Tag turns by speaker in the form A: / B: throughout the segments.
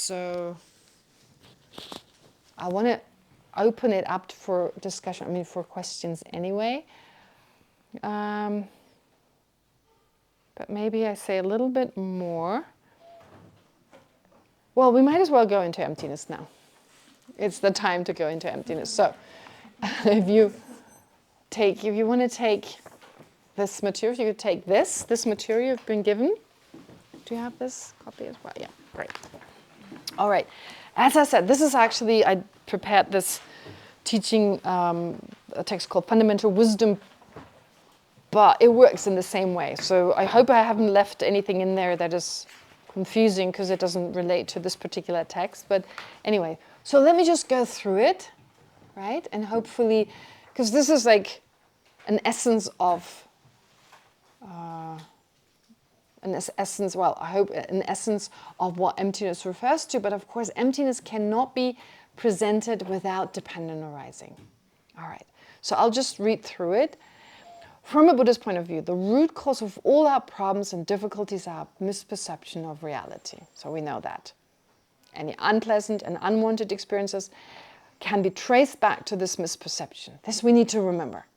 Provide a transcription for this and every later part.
A: So I want to open it up for discussion, for questions anyway. But maybe I say a little bit more. Well, we might as well go into emptiness now. It's the time to go into emptiness. So if you want to take this material, you could take this material you've been given. Do you have this copy as well? Yeah, great. All right. As I said, this is actually, I prepared this teaching, a text called Fundamental Wisdom, but it works in the same way. So I hope I haven't left anything in there that is confusing because it doesn't relate to this particular text. But anyway, so let me just go through it, right? And hopefully, because this is like an essence of, I hope an essence of what emptiness refers to. But of course, emptiness cannot be presented without dependent arising. All right, so I'll just read through it. From a Buddhist point of view, the root cause of all our problems and difficulties are misperception of reality. So we know that. Any unpleasant and unwanted experiences can be traced back to this misperception. This we need to remember.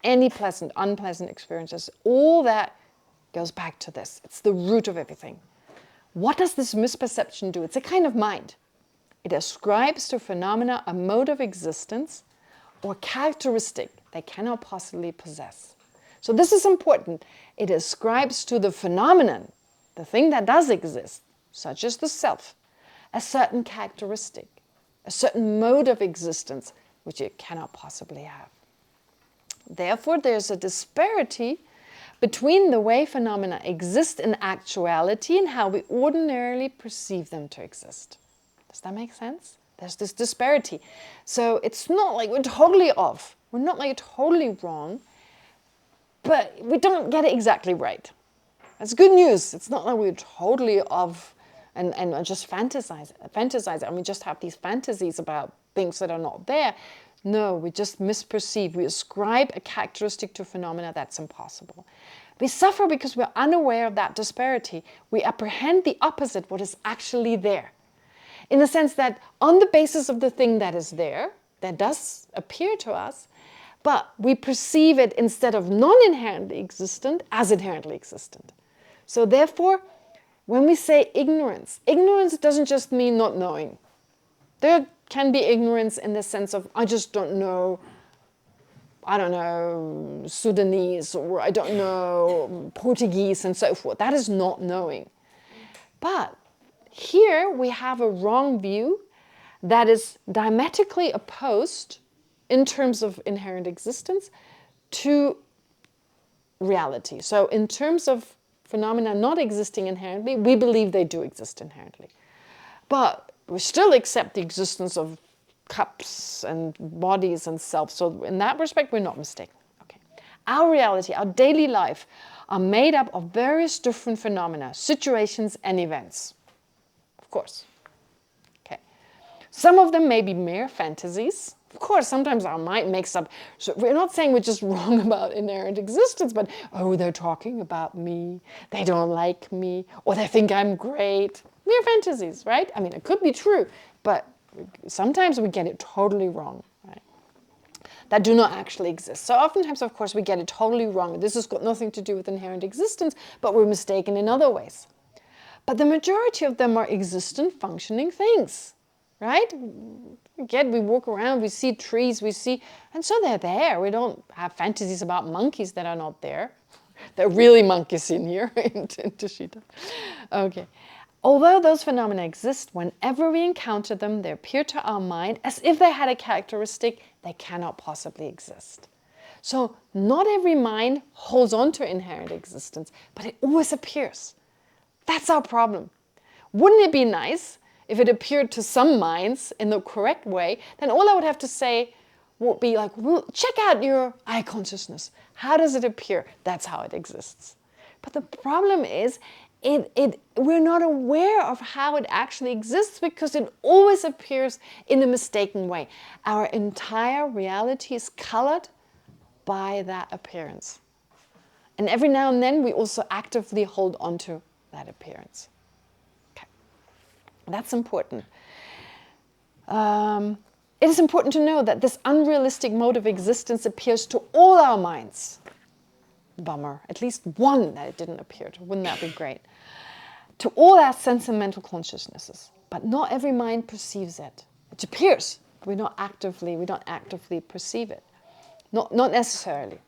A: Any pleasant, unpleasant experiences, all that goes back to this. It's the root of everything. What does this misperception do? It's a kind of mind. It ascribes to phenomena a mode of existence or characteristic they cannot possibly possess. So this is important. It ascribes to the phenomenon, the thing that does exist, such as the self, a certain characteristic, a certain mode of existence which it cannot possibly have. Therefore, there's a disparity between the way phenomena exist in actuality and how we ordinarily perceive them to exist. Does that make sense? There's this disparity. So it's not like we're totally off. We're not like totally wrong, but we don't get it exactly right. That's good news. It's not like we're totally off and just fantasize, and we just have these fantasies about things that are not there. No, we just misperceive. We ascribe a characteristic to phenomena that's impossible. We suffer because we're unaware of that disparity. We apprehend the opposite, what is actually there. In the sense that on the basis of the thing that is there, that does appear to us, but we perceive it instead of non-inherently existent as inherently existent. So therefore, when we say ignorance, ignorance doesn't just mean not knowing. There can be ignorance in the sense of, I just don't know, Sudanese, or I don't know Portuguese and so forth. That is not knowing. But here we have a wrong view that is diametrically opposed in terms of inherent existence to reality. So in terms of phenomena not existing inherently, we believe they do exist inherently. But we still accept the existence of cups and bodies and self. So in that respect, we're not mistaken. Okay. Our reality, our daily life, are made up of various different phenomena, situations, and events. Of course. Okay. Some of them may be mere fantasies. Of course, sometimes our mind makes up. So we're not saying we're just wrong about inherent existence, but, oh, they're talking about me. They don't like me. Or they think I'm great. Mere fantasies, right? It could be true, but sometimes we get it totally wrong, right? That do not actually exist. So oftentimes, of course, we get it totally wrong. This has got nothing to do with inherent existence, but we're mistaken in other ways. But the majority of them are existent, functioning things, right? We walk around, we see trees, and so they're there. We don't have fantasies about monkeys that are not there. There are really monkeys in here, in Tushita. Okay. Although those phenomena exist, whenever we encounter them, they appear to our mind as if they had a characteristic they cannot possibly exist. So not every mind holds on to inherent existence, but it always appears. That's our problem. Wouldn't it be nice if it appeared to some minds in the correct way? Then all I would have to say would be like, well, check out your eye consciousness. How does it appear? That's how it exists. But the problem is, we're not aware of how it actually exists because it always appears in a mistaken way. Our entire reality is colored by that appearance. And every now and then we also actively hold on to that appearance. Okay. That's important. It is important to know that this unrealistic mode of existence appears to all our minds. Bummer. At least one that it didn't appear to. Wouldn't that be great? To all our sense and mental consciousnesses. But not every mind perceives it. It appears. We don't actively perceive it. Not necessarily.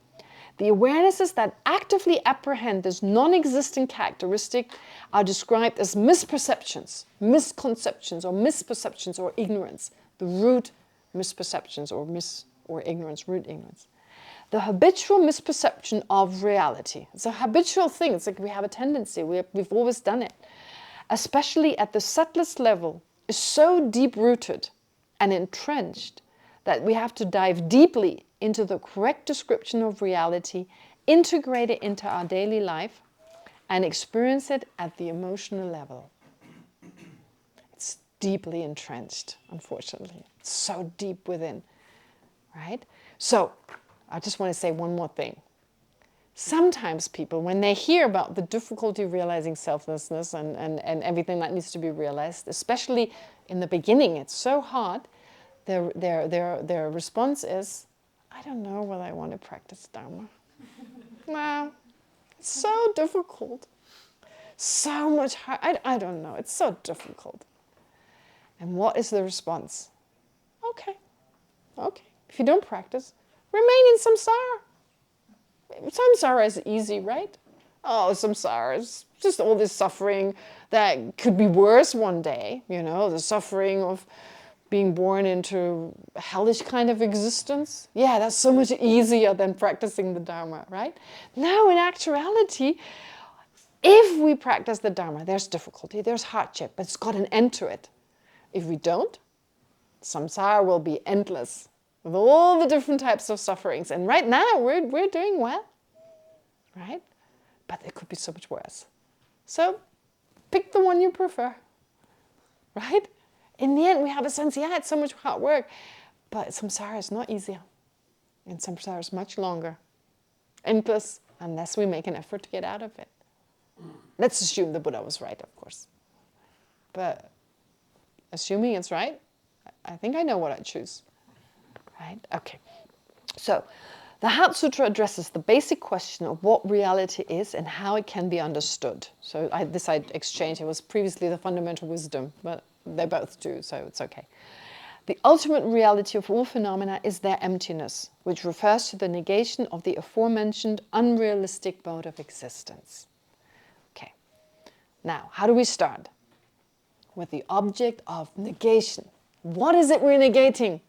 A: The awarenesses that actively apprehend this non-existent characteristic are described as misperceptions, misconceptions, or misperceptions, or ignorance. The root misperceptions, or ignorance, root ignorance. The habitual misperception of reality. It's a habitual thing. It's like we have a tendency. We've always done it. Especially at the subtlest level, is so deep-rooted and entrenched that we have to dive deeply into the correct description of reality, integrate it into our daily life, and experience it at the emotional level. It's deeply entrenched, unfortunately. It's so deep within, right? So, I just want to say one more thing. Sometimes people, when they hear about the difficulty realizing selflessness and everything that needs to be realized, especially in the beginning, it's so hard, their response is, I don't know whether I want to practice Dharma. Well, it's so difficult. So much hard. I don't know. It's so difficult. And what is the response? Okay. If you don't practice, remain in samsara. Samsara is easy, right? Oh, samsara is just all this suffering that could be worse one day. You know, the suffering of being born into a hellish kind of existence. Yeah, that's so much easier than practicing the Dharma, right? Now, in actuality, if we practice the Dharma, there's difficulty, there's hardship, but it's got an end to it. If we don't, samsara will be endless with all the different types of sufferings. And right now, we're doing well, right? But it could be so much worse. So pick the one you prefer, right? In the end, we have a sense, yeah, it's so much hard work, but samsara is not easier. And samsara is much longer. Endless, unless we make an effort to get out of it. Let's assume the Buddha was right, of course. But assuming it's right, I think I know what I'd choose. Right? Okay. So, the Heart Sutra addresses the basic question of what reality is and how it can be understood. So, this I exchanged. It was previously the fundamental wisdom, but they both do, so it's okay. The ultimate reality of all phenomena is their emptiness, which refers to the negation of the aforementioned unrealistic mode of existence. Okay. Now, how do we start? With the object of negation. What is it we're negating?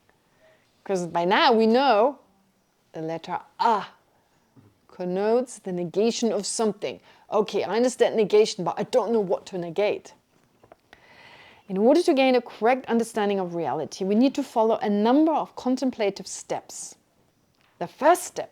A: Because by now we know the letter A connotes the negation of something. Okay, I understand negation, but I don't know what to negate. In order to gain a correct understanding of reality, we need to follow a number of contemplative steps. The first step,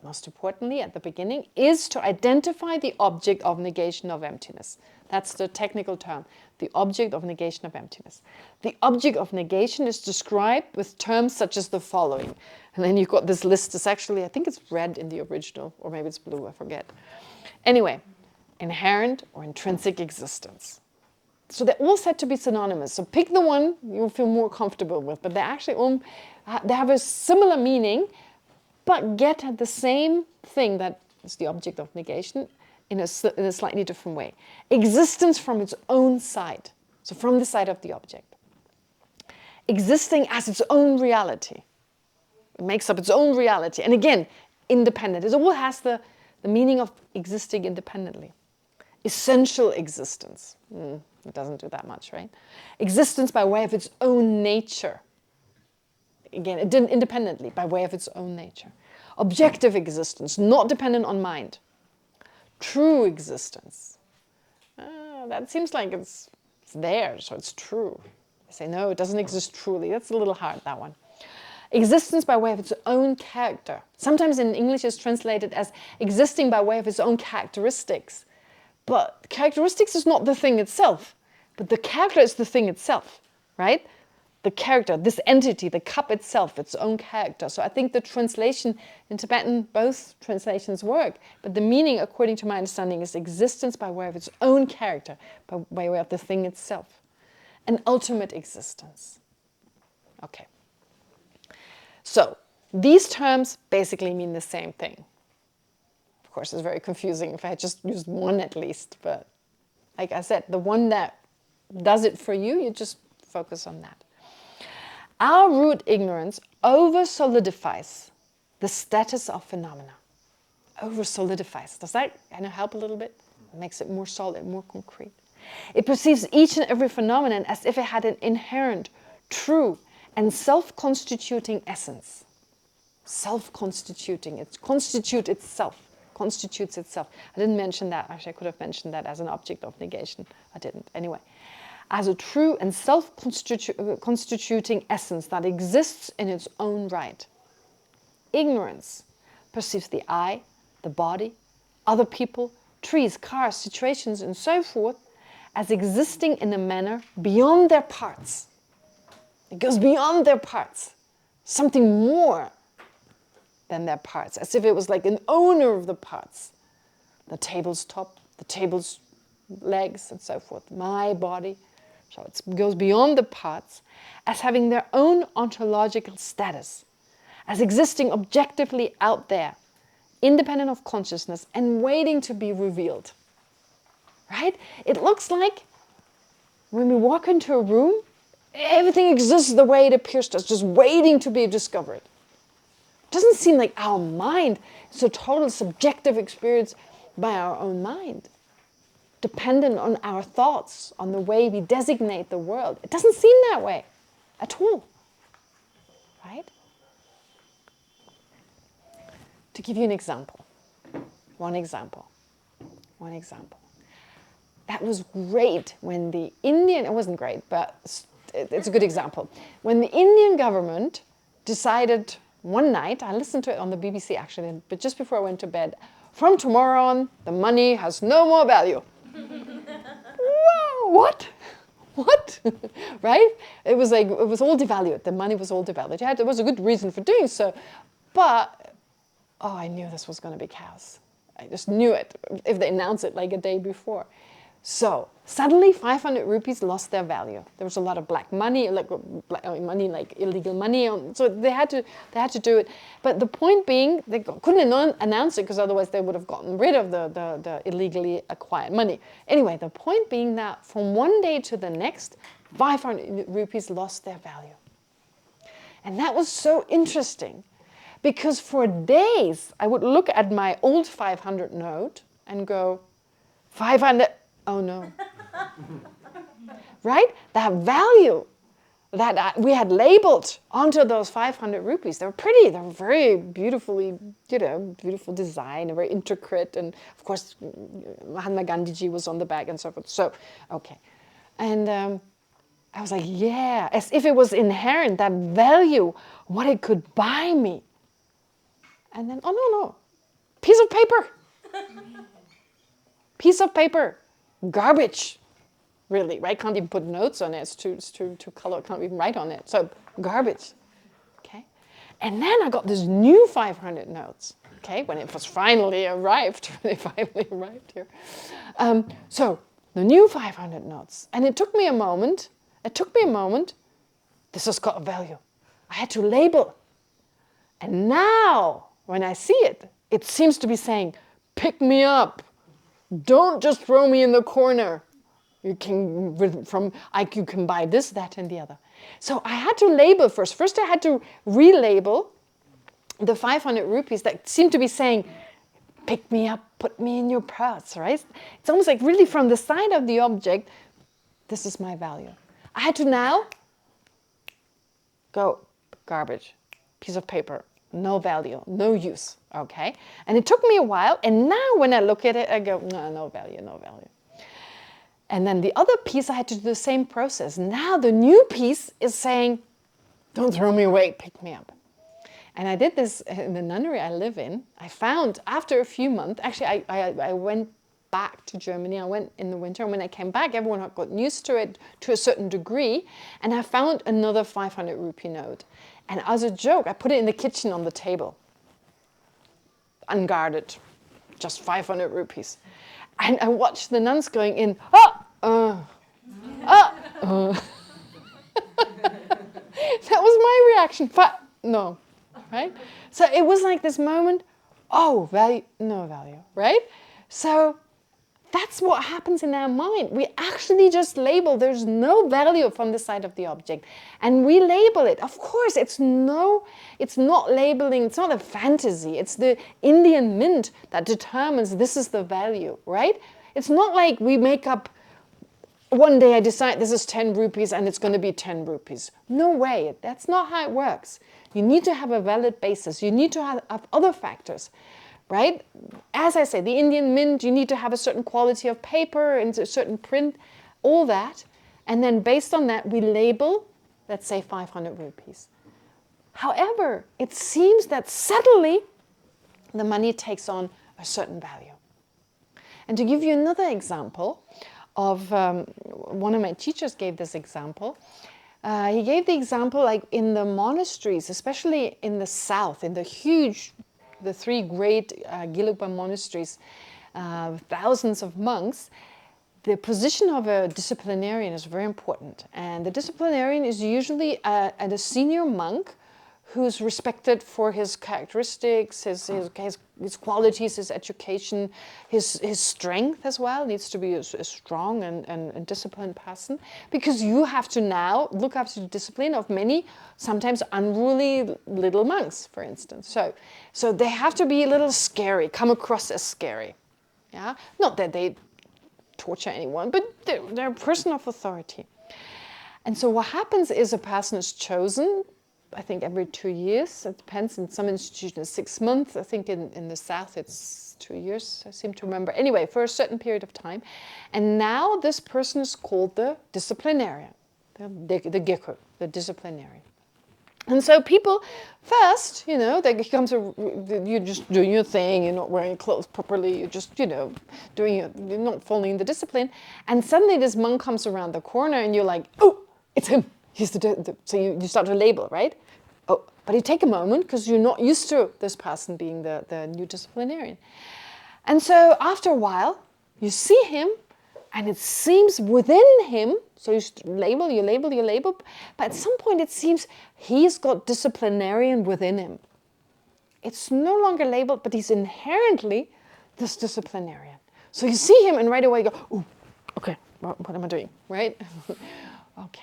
A: most importantly at the beginning, is to identify the object of negation of emptiness. That's the technical term, the object of negation of emptiness. The object of negation is described with terms such as the following. And then you've got this list. It's actually, I think it's red in the original, or maybe it's blue, I forget. Anyway, inherent or intrinsic existence. So they're all said to be synonymous. So pick the one you'll feel more comfortable with. But they actually all, they have a similar meaning, but get at the same thing that is the object of negation in a slightly different way. Existence from its own side. So from the side of the object. Existing as its own reality. It makes up its own reality. And again, independent. It all has the meaning of existing independently. Essential existence. It doesn't do that much, right? Existence by way of its own nature. Again, independently, by way of its own nature. Objective existence, not dependent on mind. True existence. That seems like it's there, so it's true. I say, no, it doesn't exist truly. That's a little hard, that one. Existence by way of its own character. Sometimes in English it's translated as existing by way of its own characteristics. But characteristics is not the thing itself, but the character is the thing itself, right? The character, this entity, the cup itself, its own character. So I think the translation in Tibetan, both translations work, but the meaning, according to my understanding, is existence by way of its own character, by way of the thing itself. an ultimate existence. Okay. So these terms basically mean the same thing. Of course, it's very confusing if I had just used one at least, but like I said, the one that does it for you, you just focus on that. Our root ignorance over-solidifies the status of phenomena. Over-solidifies. Does that kind of help a little bit? It makes it more solid, more concrete. It perceives each and every phenomenon as if it had an inherent, true, and self-constituting essence. Self-constituting. It constitutes itself. I didn't mention that. Actually, I could have mentioned that as an object of negation. I didn't. Anyway. As a true and self-constituting essence that exists in its own right. Ignorance perceives the eye, the body, other people, trees, cars, situations, and so forth as existing in a manner beyond their parts. It goes beyond their parts. Something more than their parts, as if it was like an owner of the parts. The table's top, the table's legs, and so forth. My body. So it goes beyond the parts as having their own ontological status, as existing objectively out there, independent of consciousness and waiting to be revealed. Right? It looks like when we walk into a room, everything exists the way it appears to us, just waiting to be discovered. It doesn't seem like our mind is a total subjective experience by our own mind, dependent on our thoughts, on the way we designate the world. It doesn't seem that way at all, right? To give you an example, one example. That was great when the Indian, it wasn't great, but it's a good example. When the Indian government decided one night, I listened to it on the BBC actually, but just before I went to bed, from tomorrow on, the money has no more value. Whoa, what? Right? It was all devalued. The money was all devalued. There was a good reason for doing so, but I knew this was going to be chaos. I just knew it if they announced it like a day before. So suddenly 500 rupees lost their value. There was a lot of black money, like illegal money. So they had to do it. But the point being, they couldn't announce it because otherwise they would have gotten rid of the illegally acquired money. Anyway, the point being that from one day to the next, 500 rupees lost their value. And that was so interesting because for days I would look at my old 500 note and go, 500. Oh no. Right? That value that we had labeled onto those 500 rupees. They were pretty. They were very beautifully, beautiful design, very intricate. And of course, Mahatma Gandhiji was on the back and so forth. So, okay. And I was like, yeah, as if it was inherent, that value, what it could buy me. And then, oh no. Piece of paper. Piece of paper. Garbage, really, right? Can't even put notes on it. It's too color. Can't even write on it. So garbage, okay. And then I got this new 500 notes, okay, when it was finally arrived. When it finally arrived here. So the new 500 notes, and it took me a moment. This has got a value. I had to label, and now when I see it, it seems to be saying, "Pick me up. Don't just throw me in the corner. You can buy this, that, and the other." So I had to label first. First I had to relabel the 500 rupees that seemed to be saying, "Pick me up, put me in your purse," right? It's almost like really from the side of the object, this is my value. I had to now go, garbage, piece of paper, no value, no use, okay? And it took me a while, and now when I look at it, I go, no value. And then the other piece, I had to do the same process. Now the new piece is saying, don't throw me away, pick me up. And I did this in the nunnery I live in. I found, after a few months, actually I went back to Germany. I went in the winter, and when I came back, everyone had gotten used to it to a certain degree, and I found another 500 rupee note. And as a joke, I put it in the kitchen on the table. Unguarded. Just 500 rupees. And I watched the nuns going in, fraction, no, right? So it was like this moment, oh, value, no value, right? So that's what happens in our mind. We actually just label. There's no value from the side of the object. And we label it. Of course, it's not labeling. It's not a fantasy. It's the Indian mint that determines this is the value, right? It's not like we make up, one day I decide this is 10 rupees and it's going to be 10 rupees. No way. That's not how it works. You need to have a valid basis. You need to have other factors. Right? As I say, the Indian mint, you need to have a certain quality of paper and a certain print, all that. And then based on that, we label, let's say 500 rupees. However, it seems that suddenly the money takes on a certain value. And to give you another example of, one of my teachers gave this example. He gave the example like in the monasteries, especially in the south, in the three great Gelugpa monasteries, thousands of monks, the position of a disciplinarian is very important. And the disciplinarian is usually a senior monk who's respected for his characteristics, his qualities, his education, his strength as well. Needs to be a strong and disciplined person, because you have to now look after the discipline of many, sometimes unruly little monks, for instance. So they have to be a little scary, come across as scary. Yeah, not that they torture anyone, but they're a person of authority. And so what happens is a person is chosen, I think every 2 years. It depends. In some institutions, 6 months. I think in the south it's 2 years, I seem to remember. Anyway, for a certain period of time. And now this person is called the disciplinarian, the Gekko, the disciplinarian. And so people, first, you're just doing your thing, you're not wearing clothes properly, you're just, you're not following the discipline. And suddenly this monk comes around the corner and you're like, oh, it's him. So you start to label, right? Oh, but you take a moment because you're not used to this person being the new disciplinarian. And so after a while, you see him, and it seems within him, so you label, but at some point it seems he's got disciplinarian within him. It's no longer labeled, but he's inherently this disciplinarian. So you see him and right away you go, oh, okay, what am I doing, right? Okay.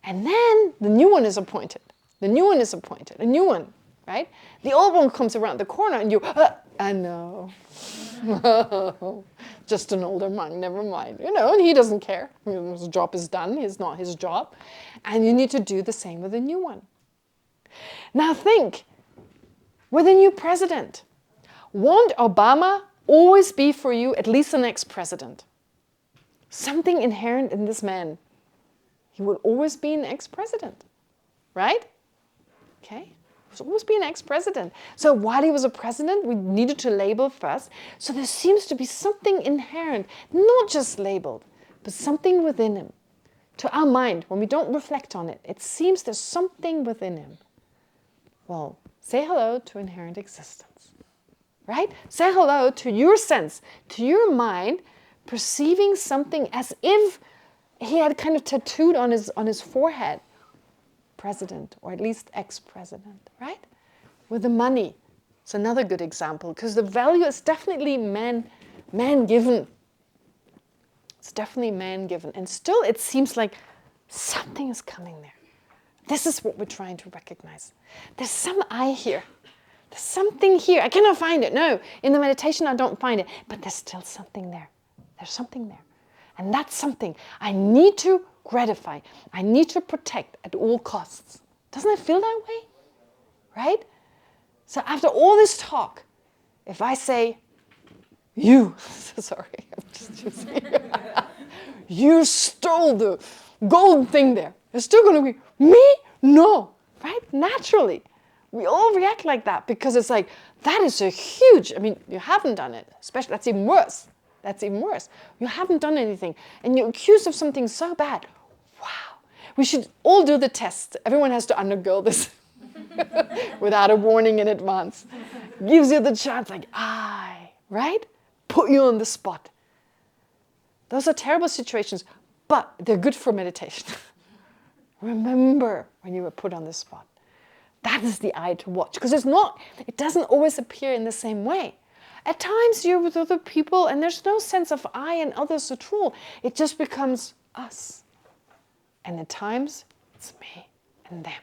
A: And then the new one is appointed. A new one, right? The old one comes around the corner and you, I know. Just an older monk, never mind. And he doesn't care. His job is done. It's not his job. And you need to do the same with the new one. Now think, with a new president, won't Obama always be for you at least an ex-president? Something inherent in this man. He would always be an ex-president, right? Okay, he would always be an ex-president. So while he was a president, we needed to label first. So there seems to be something inherent, not just labeled, but something within him. To our mind, when we don't reflect on it, it seems there's something within him. Well, say hello to inherent existence, right? Say hello to your sense, to your mind, perceiving something as if he had kind of tattooed on his forehead, president, or at least ex-president, right? With the money, it's another good example, because the value is definitely man-given. It's definitely man-given. And still it seems like something is coming there. This is what we're trying to recognize. There's some I here. There's something here. I cannot find it. No, in the meditation I don't find it. But there's still something there. There's something there. And that's something I need to gratify. I need to protect at all costs. Doesn't it feel that way? Right? So after all this talk, if I say, you, sorry, I'm just using you stole the gold thing there. It's still going to be, me? No. Right? Naturally. We all react like that because it's like, that is a huge, you haven't done it. Especially, that's even worse. You haven't done anything. And you're accused of something so bad. Wow. We should all do the test. Everyone has to undergo this without a warning in advance. Gives you the chance, like, right? Put you on the spot. Those are terrible situations, but they're good for meditation. Remember when you were put on the spot. That is the eye to watch, because it doesn't always appear in the same way. At times you're with other people and there's no sense of I and others at all. It just becomes us. And at times it's me and them.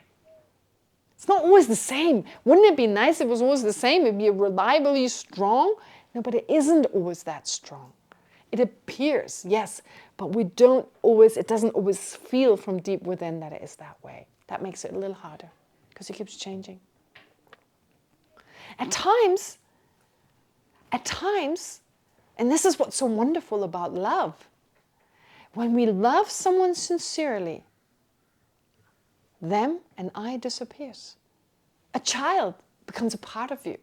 A: It's not always the same. Wouldn't it be nice if it was always the same? It'd be reliably strong. No, but it isn't always that strong. It appears, yes, but it doesn't always feel from deep within that it is that way. That makes it a little harder because it keeps changing. At times, and this is what's so wonderful about love, when we love someone sincerely, them and I disappears. A child becomes a part of you.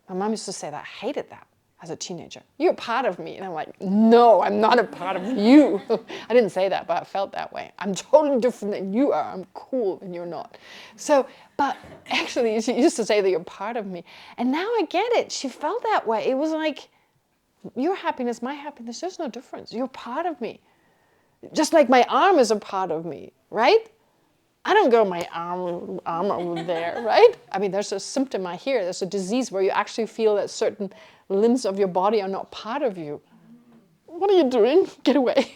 A: My mom used to say that. I hated that as a teenager. You're a part of me. And I'm like, no, I'm not a part of you. I didn't say that, but I felt that way. I'm totally different than you are. I'm cool and you're not. So, but actually, she used to say that you're part of me. And now I get it. She felt that way. It was like, your happiness, my happiness, there's no difference. You're part of me. Just like my arm is a part of me, right? I don't go my arm over there, right? I mean, there's a symptom I hear. There's a disease where you actually feel that certain limbs of your body are not part of you. What are you doing? Get away,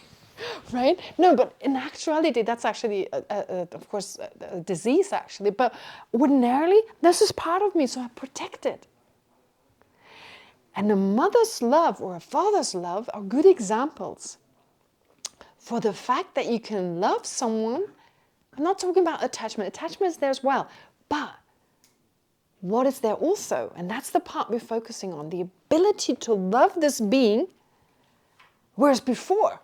A: right? No, but in actuality, that's actually, of course, a disease actually. But ordinarily, this is part of me, so I protect it. And a mother's love or a father's love are good examples for the fact that you can love someone. I'm not talking about attachment. Attachment is there as well. But what is there also? And that's the part we're focusing on. The ability to love this being, whereas before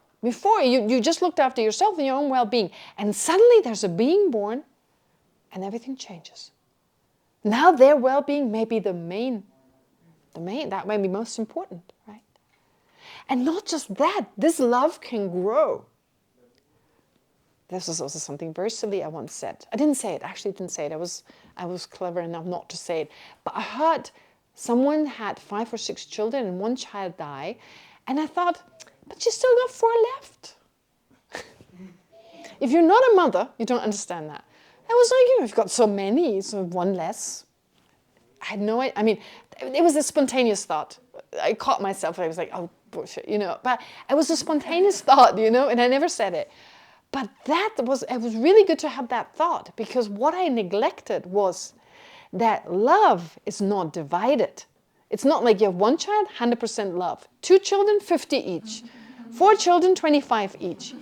A: you just looked after yourself and your own well-being. And suddenly there's a being born and everything changes. Now their well-being may be the main, that may be most important, right? And not just that, this love can grow. This was also something very silly I once said. I didn't say it, actually didn't say it. I was clever enough not to say it. But I heard someone had 5 or 6 children and one child died. And I thought, but you still got 4 left. If you're not a mother, you don't understand that. I was like, you've got so many, so one less. I had no idea. I mean, it was a spontaneous thought. I caught myself. I was like, oh, bullshit, But it was a spontaneous thought, and I never said it. But it was really good to have that thought, because what I neglected was that love is not divided. It's not like you have 1 child, 100% love. 2 children, 50 each. 4 children, 25 each.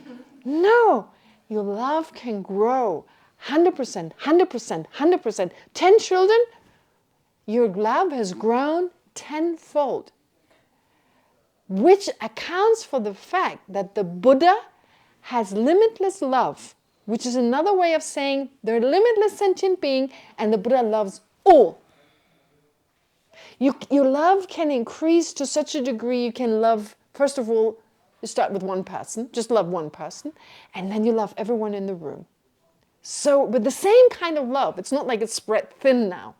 A: No, your love can grow 100%, 100%, 100%. 10 children, your love has grown tenfold, which accounts for the fact that the Buddha has limitless love, which is another way of saying they're a limitless sentient being, and the Buddha loves all. Your love can increase to such a degree you can love, first of all, you start with one person, just love one person, and then you love everyone in the room. So with the same kind of love, it's not like it's spread thin now,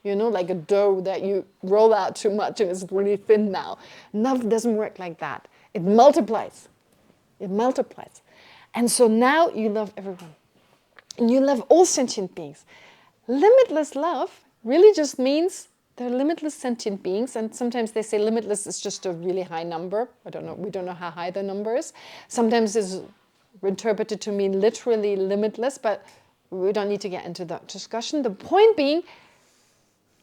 A: like a dough that you roll out too much and it's really thin now. Love doesn't work like that. It multiplies. It multiplies. And so now you love everyone. And you love all sentient beings. Limitless love really just means they're limitless sentient beings. And sometimes they say limitless is just a really high number. I don't know. We don't know how high the number is. Sometimes it's interpreted to mean literally limitless, but we don't need to get into that discussion. The point being,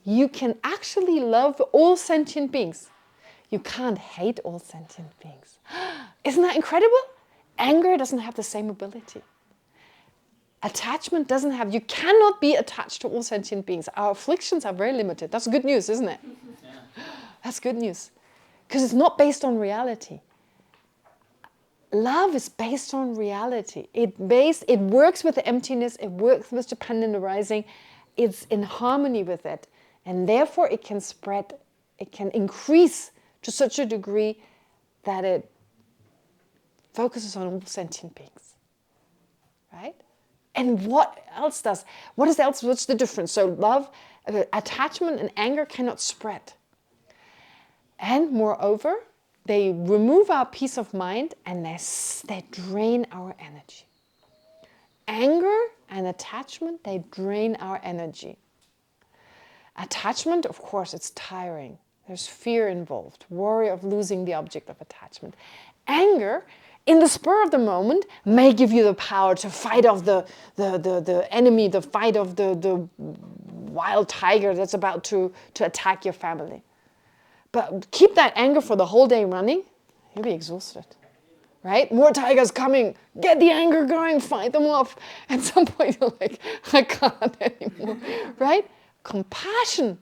A: you can actually love all sentient beings. You can't hate all sentient beings. Isn't that incredible? Anger doesn't have the same ability. Attachment doesn't have, you cannot be attached to all sentient beings. Our afflictions are very limited. That's good news, isn't it? Yeah. That's good news. Because it's not based on reality. Love is based on reality. It works with the emptiness, it works with dependent arising, it's in harmony with it. And therefore it can spread, it can increase to such a degree that it focuses on all sentient beings, right? And what else does? What's the difference? So love, attachment and anger cannot spread. And moreover, they remove our peace of mind and they drain our energy. Anger and attachment, they drain our energy. Attachment, of course, it's tiring. There's fear involved, worry of losing the object of attachment. Anger, in the spur of the moment, may give you the power to fight off the enemy, the fight of the wild tiger that's about to attack your family. But keep that anger for the whole day running, you'll be exhausted. Right? More tigers coming. Get the anger going. Fight them off. At some point, you're like, I can't anymore. Right? Compassion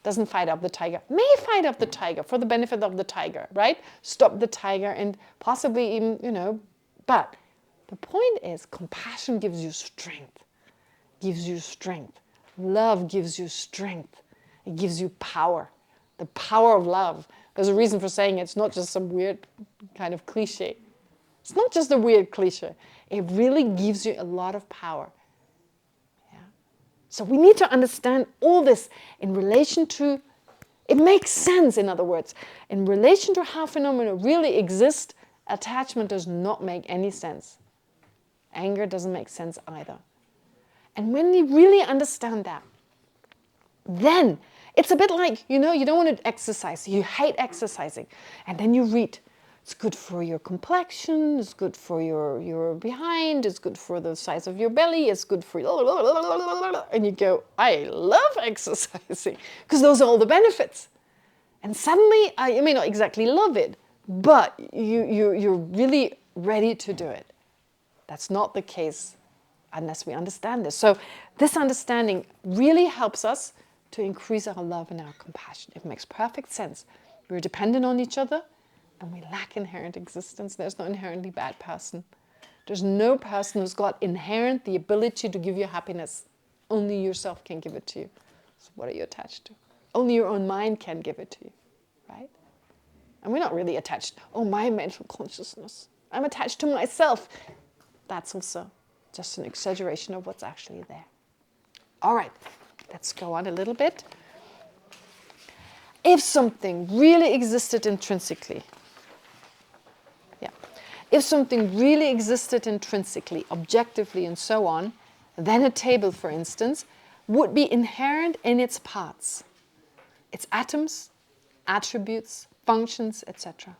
A: doesn't fight up the tiger. May fight up the tiger for the benefit of the tiger. Right? Stop the tiger and possibly even, But the point is, compassion gives you strength. Gives you strength. Love gives you strength. It gives you power. The power of love. There's a reason for saying it's not just some weird kind of cliche. It's not just a weird cliche. It really gives you a lot of power. Yeah. So we need to understand all this in relation to, it makes sense, in other words. In relation to how phenomena really exist, attachment does not make any sense. Anger doesn't make sense either. And when we really understand that, then it's a bit like, you don't want to exercise. You hate exercising. And then you read, it's good for your complexion, it's good for your behind, it's good for the size of your belly, it's good for... And you go, I love exercising, because those are all the benefits. And suddenly, you may not exactly love it, but you're really ready to do it. That's not the case unless we understand this. So this understanding really helps us to increase our love and our compassion. It makes perfect sense. We're dependent on each other and we lack inherent existence. There's no inherently bad person. There's no person who's got inherent the ability to give you happiness. Only yourself can give it to you. So what are you attached to? Only your own mind can give it to you, right? And we're not really attached. Oh, my mental consciousness. I'm attached to myself. That's also just an exaggeration of what's actually there. All right, let's go on a little bit. If something really existed intrinsically, if something really existed intrinsically, objectively, and so on, then a table, for instance, would be inherent in its parts, its atoms, attributes, functions, etc.,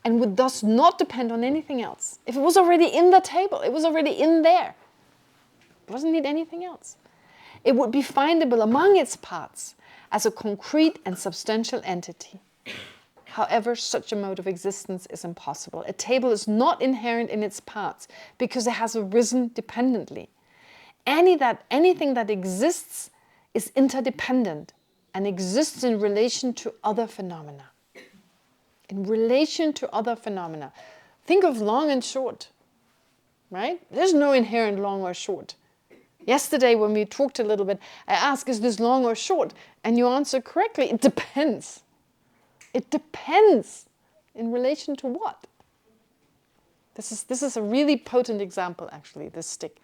A: and would thus not depend on anything else. If it was already in the table, it was already in there. It doesn't need anything else. It would be findable among its parts as a concrete and substantial entity. However, such a mode of existence is impossible. A table is not inherent in its parts because it has arisen dependently. Anything that exists is interdependent and exists in relation to other phenomena. In relation to other phenomena. Think of long and short, right? There's no inherent long or short. Yesterday when we talked a little bit, I asked, is this long or short? And you answer correctly, it depends. It depends. In relation to what? This is a really potent example, actually, this stick.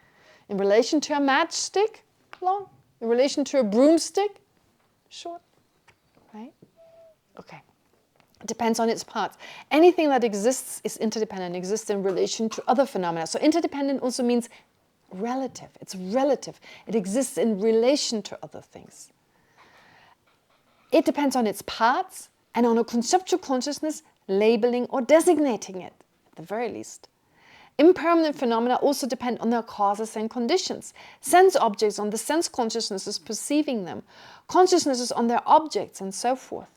A: In relation to a matchstick, long. In relation to a broomstick, short. Right? Okay. It depends on its parts. Anything that exists is interdependent, exists in relation to other phenomena. So interdependent also means relative. It's relative. It exists in relation to other things. It depends on its parts and on a conceptual consciousness labeling or designating it, at the very least. Impermanent phenomena also depend on their causes and conditions. Sense objects on the sense consciousnesses perceiving them, consciousnesses on their objects, and so forth.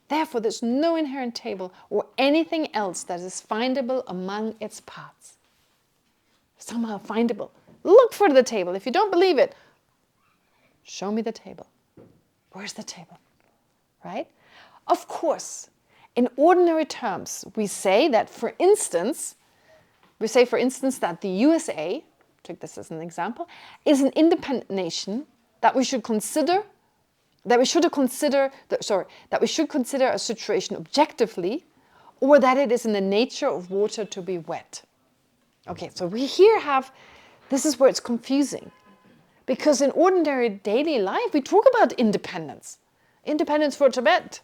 A: Therefore, there's no inherent table or anything else that is findable among its parts. Somehow findable. Look for the table. If you don't believe it, show me the table. Where's the table? Right? Of course, in ordinary terms, we say, for instance, that the USA, take this as an example, is an independent nation that we should consider a situation objectively, or that it is in the nature of water to be wet. Okay, so we here have, this is where it's confusing. Because in ordinary daily life, we talk about independence. Independence for Tibet,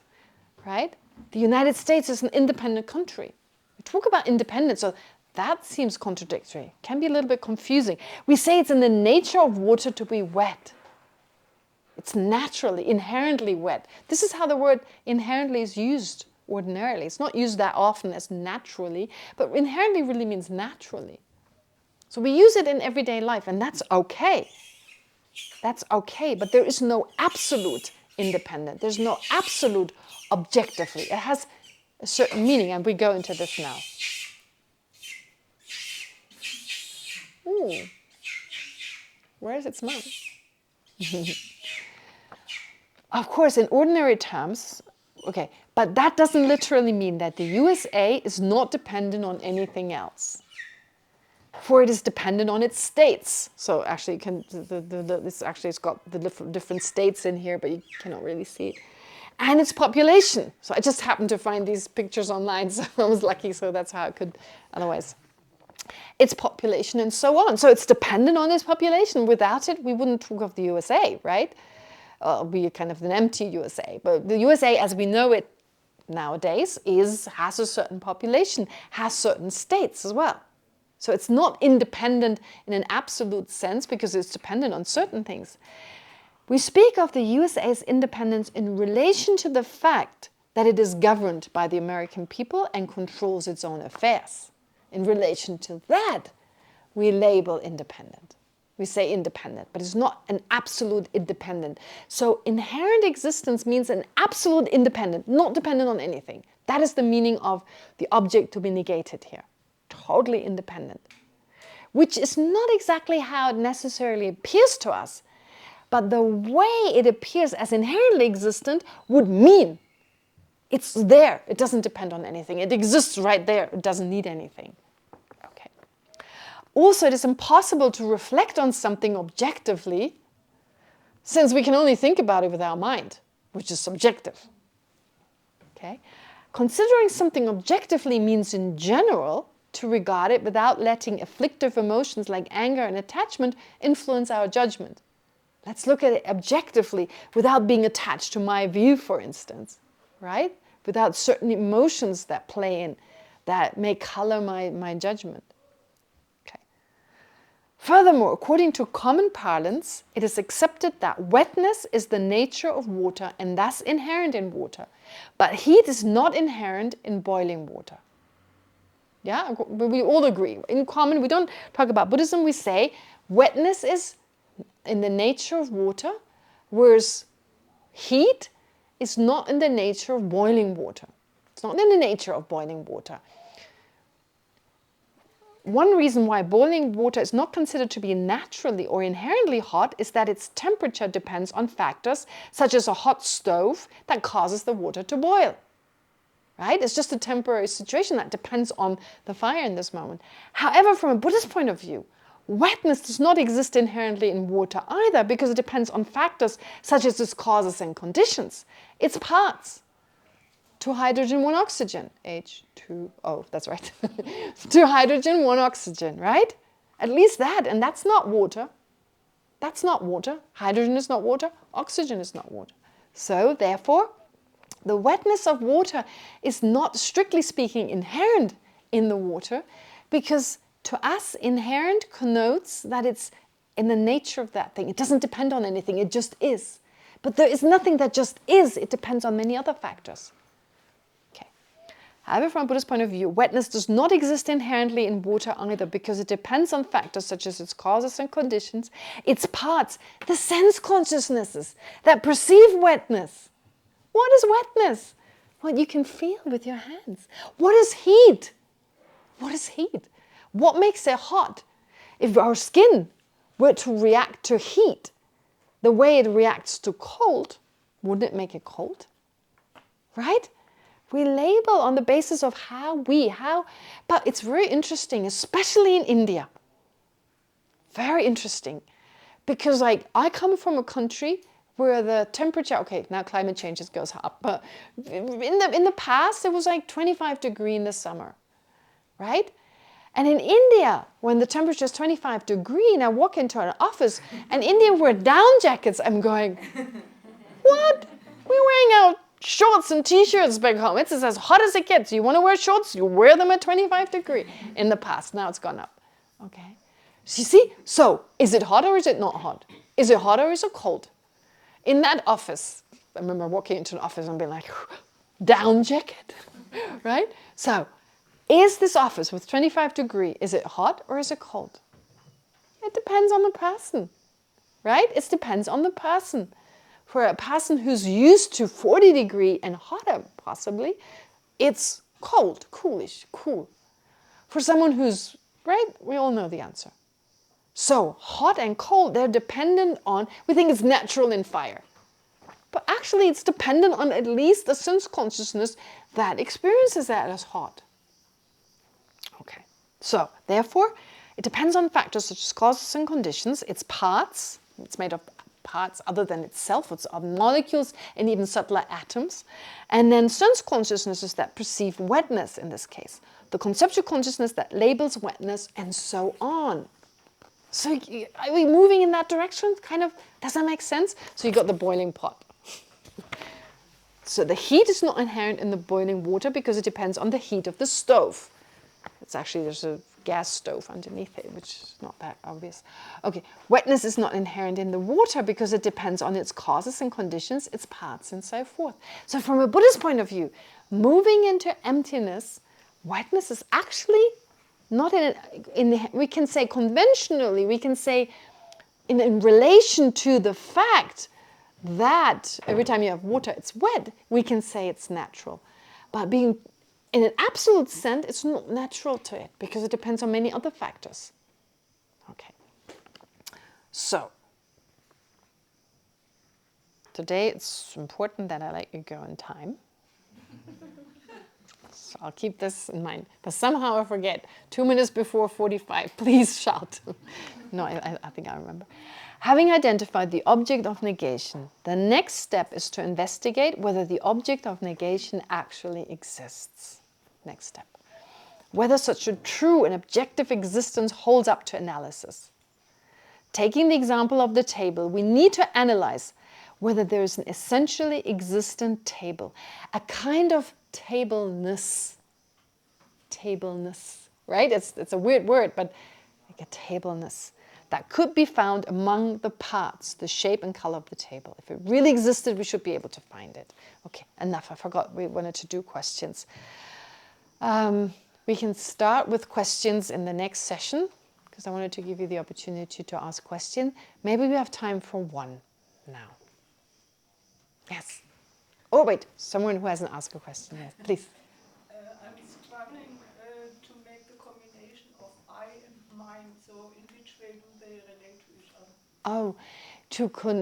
A: right? The United States is an independent country. We talk about independence, so That seems contradictory. Can be a little bit confusing. We say it's in the nature of water to be wet. It's naturally, inherently wet. This is how the word inherently is used ordinarily. It's not used that often as naturally, but inherently really means naturally. So we use it in everyday life, and that's okay. That's okay, but there is no absolute independent. There's no absolute objectively. It has a certain meaning, and we go into this now. Ooh. Where is its mouth? Of course, in ordinary terms, okay, but that doesn't literally mean that the USA is not dependent on anything else. For it is dependent on its states. So actually, it's got the different states in here, but you cannot really see it. And its population. So I just happened to find these pictures online, so I was lucky, so that's how I could otherwise. Its population and so on. So it's dependent on its population. Without it, we wouldn't talk of the USA, right? Be kind of an empty USA. But the USA, as we know it nowadays, has a certain population, has certain states as well. So it's not independent in an absolute sense because it's dependent on certain things. We speak of the USA's independence in relation to the fact that it is governed by the American people and controls its own affairs. In relation to that, we label independent. We say independent, but it's not an absolute independent. So inherent existence means an absolute independent, not dependent on anything. That is the meaning of the object to be negated here. Totally independent. Which is not exactly how it necessarily appears to us, but the way it appears as inherently existent would mean it's there. It doesn't depend on anything. It exists right there. It doesn't need anything. Okay. Also, it is impossible to reflect on something objectively since we can only think about it with our mind, which is subjective. Okay. Considering something objectively means in general to regard it without letting afflictive emotions like anger and attachment influence our judgment. Let's look at it objectively without being attached to my view, for instance, right? Without certain emotions that play in, that may color my judgment. Okay. Furthermore, according to common parlance, it is accepted that wetness is the nature of water and thus inherent in water, but heat is not inherent in boiling water. Yeah, we all agree. In common, we don't talk about Buddhism, we say wetness is in the nature of water, whereas heat is not in the nature of boiling water. It's not in the nature of boiling water. One reason why boiling water is not considered to be naturally or inherently hot is that its temperature depends on factors such as a hot stove that causes the water to boil. Right? It's just a temporary situation that depends on the fire in this moment. However, from a Buddhist point of view, wetness does not exist inherently in water either because it depends on factors such as its causes and conditions. Its parts. 2 hydrogen, 1 oxygen. H2O, that's right. 2 hydrogen, 1 oxygen, right? At least that, and that's not water. That's not water. Hydrogen is not water. Oxygen is not water. So, therefore, the wetness of water is not, strictly speaking, inherent in the water because to us, inherent connotes that it's in the nature of that thing. It doesn't depend on anything, it just is. But there is nothing that just is, it depends on many other factors. Okay. However, from a Buddhist point of view, wetness does not exist inherently in water either because it depends on factors such as its causes and conditions, its parts, the sense consciousnesses that perceive wetness. What is wetness? What you can feel with your hands. What is heat? What is heat? What makes it hot? If our skin were to react to heat the way it reacts to cold, wouldn't it make it cold? Right? We label on the basis of but it's very interesting, especially in India. Very interesting. Because I come from a country where the temperature, okay, now climate change goes up, but in the past it was like 25 degrees in the summer, right? And in India, when the temperature is 25 degrees, and I walk into an office and Indians wear down jackets, I'm going, what? We're wearing our shorts and t-shirts back home. It's as hot as it gets. You want to wear shorts? You wear them at 25 degrees. In the past, now it's gone up. Okay. So you see? So, is it hot or is it not hot? Is it hot or is it cold? In that office, I remember walking into an office and being like, down jacket, right? So, is this office with 25 degrees, is it hot or is it cold? It depends on the person, right? It depends on the person. For a person who's used to 40 degrees and hotter, possibly, it's cold, coolish, cool. For someone who's, right, we all know the answer. So, hot and cold, they're dependent on, we think it's natural in fire. But actually, it's dependent on at least the sense consciousness that experiences that as hot. Okay, so therefore, it depends on factors such as causes and conditions, its parts, it's made of parts other than itself, it's of molecules and even subtler atoms, and then sense consciousnesses that perceive wetness in this case, the conceptual consciousness that labels wetness, and so on. So are we moving in that direction? Kind of, does that make sense? So you got the boiling pot. So the heat is not inherent in the boiling water because it depends on the heat of the stove. It's actually, there's a gas stove underneath it, which is not that obvious. Okay, wetness is not inherent in the water because it depends on its causes and conditions, its parts, and so forth. So from a Buddhist point of view, moving into emptiness, wetness is actually not we can say conventionally, we can say in relation to the fact that every time you have water, it's wet, we can say it's natural. But being in an absolute sense, it's not natural to it because it depends on many other factors. Okay. So, today it's important that I let you go in time. So I'll keep this in mind. But somehow I forget. 2 minutes before 45, please shout. No, I think I remember. Having identified the object of negation, the next step is to investigate whether the object of negation actually exists. Next step. Whether such a true and objective existence holds up to analysis. Taking the example of the table, we need to analyze whether there is an essentially existent table, a kind of tableness, right? It's a weird word, but like a tableness that could be found among the parts, the shape and color of the table. If it really existed, we should be able to find it. Okay, enough. I forgot we wanted to do questions. We can start with questions in the next session because I wanted to give you the opportunity to ask questions. Maybe we have time for one now. Yes. Oh, wait, someone who hasn't asked a question yet, please.
B: I'm struggling to make the combination of I and mine. So, in which way do they relate to each other?
A: Oh,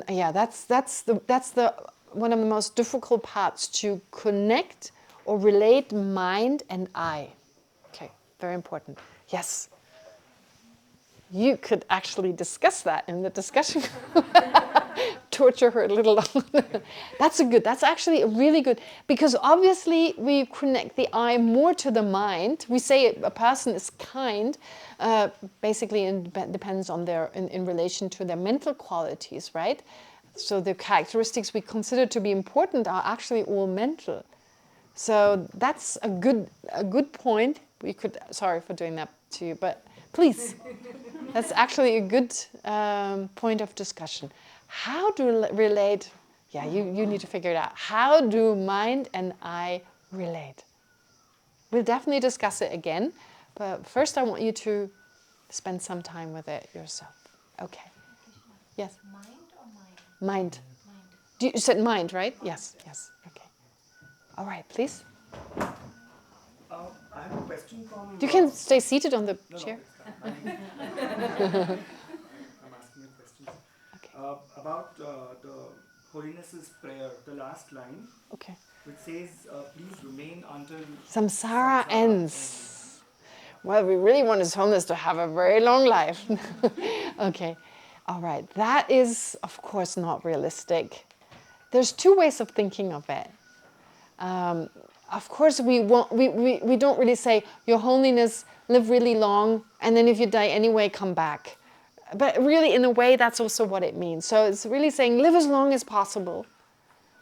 A: yeah, that's the one of the most difficult parts, to connect or relate mind and I. Okay, very important. Yes. You could actually discuss that in the discussion. Torture her a little. That's actually a really good, because obviously we connect the I more to the mind. We say a person is kind, basically depends on their, in relation to their mental qualities, right? So the characteristics we consider to be important are actually all mental. So that's a good point. We could, sorry for doing that to you, but please. That's actually a good point of discussion. How to relate, yeah, you need to figure it out. How do mind and I relate? We'll definitely discuss it again, but first I want you to spend some time with it yourself. Okay. Yes?
C: Mind or mind?
A: Mind.
C: Mind.
A: You said mind, right? Yes, yes. Okay. All right, please.
D: I have a question from...
A: You can stay seated on the chair.
D: No, I'm asking you questions.
A: Okay.
D: About the Holiness's prayer, the last line,
A: Okay.
D: which says, please remain until
A: Samsara ends. Well, we really want His Holiness to have a very long life. Okay. All right. That is, of course, not realistic. There's two ways of thinking of it. Of course, we don't really say, Your Holiness, live really long, and then if you die anyway, come back. But really, in a way, that's also what it means. So it's really saying, live as long as possible.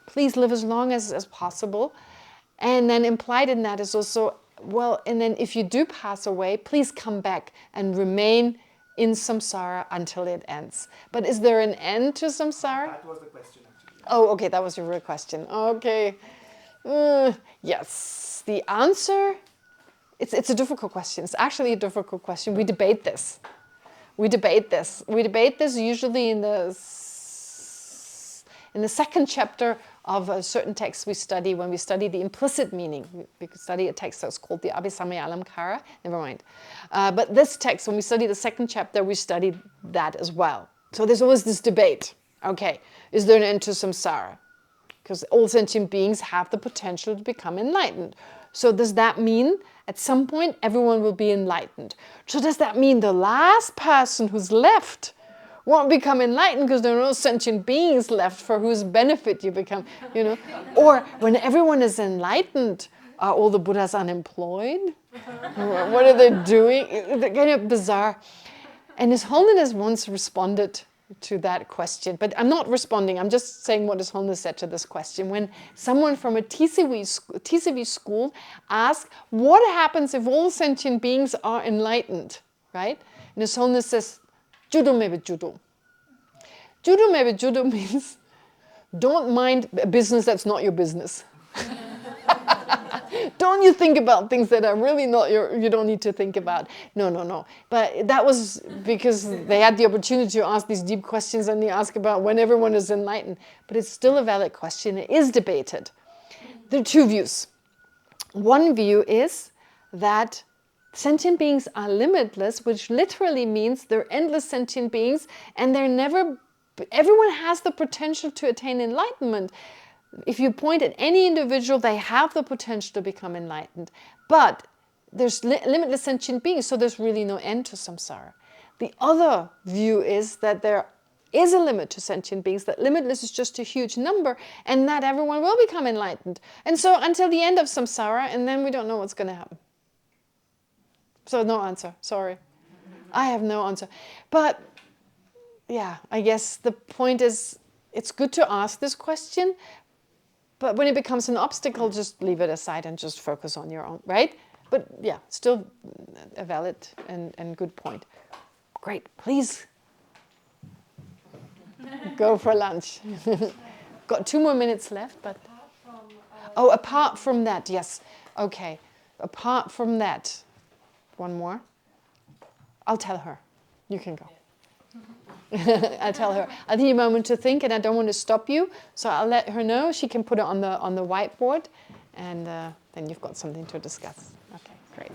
A: please live as long as possible. And then implied in that is also, well, and then if you do pass away, please come back and remain in samsara until it ends. But is there an end to samsara?
D: That was the question actually.
A: Oh, okay, that was your real question. Okay. Yes. The answer, it's a difficult question. It's actually a difficult question. We debate this. We debate this usually in the second chapter of a certain text we study when we study the implicit meaning. We could study a text that's called the Abhisamaya never mind. But this text, when we study the second chapter, we study that as well. So there's always this debate. Okay, is there an end to samsara? Because all sentient beings have the potential to become enlightened. So does that mean at some point everyone will be enlightened? So does that mean the last person who's left won't become enlightened because there are no sentient beings left for whose benefit you become, Or when everyone is enlightened, are all the Buddhas unemployed? What are they doing? They're kind of bizarre. And His Holiness once responded to that question, but I'm not responding, I'm just saying what His Holiness said to this question. When someone from a TCV school asked, what happens if all sentient beings are enlightened, right? And His Holiness says, judo mebe judo. Judo mebe judo means don't mind a business that's not your business. Don't you think about things that are really not you don't need to think about. No. But that was because they had the opportunity to ask these deep questions and they ask about when everyone is enlightened. But it's still a valid question. It is debated. There are two views. One view is that sentient beings are limitless, which literally means they're endless sentient beings and everyone has the potential to attain enlightenment. If you point at any individual, they have the potential to become enlightened. But there's limitless sentient beings, so there's really no end to samsara. The other view is that there is a limit to sentient beings, that limitless is just a huge number, and that everyone will become enlightened. And so until the end of samsara, and then we don't know what's going to happen. So no answer, sorry. I have no answer. But yeah, I guess the point is, it's good to ask this question, but when it becomes an obstacle, just leave it aside and just focus on your own, right? But yeah, still a valid and good point. Great, please go for lunch. Got 2 more minutes left, but... apart from that, yes. Okay, apart from that, one more. I'll tell her. You can go. I'll tell her. I'll give you a moment to think, and I don't want to stop you, so I'll let her know. She can put it on the whiteboard, and then you've got something to discuss. Okay, great.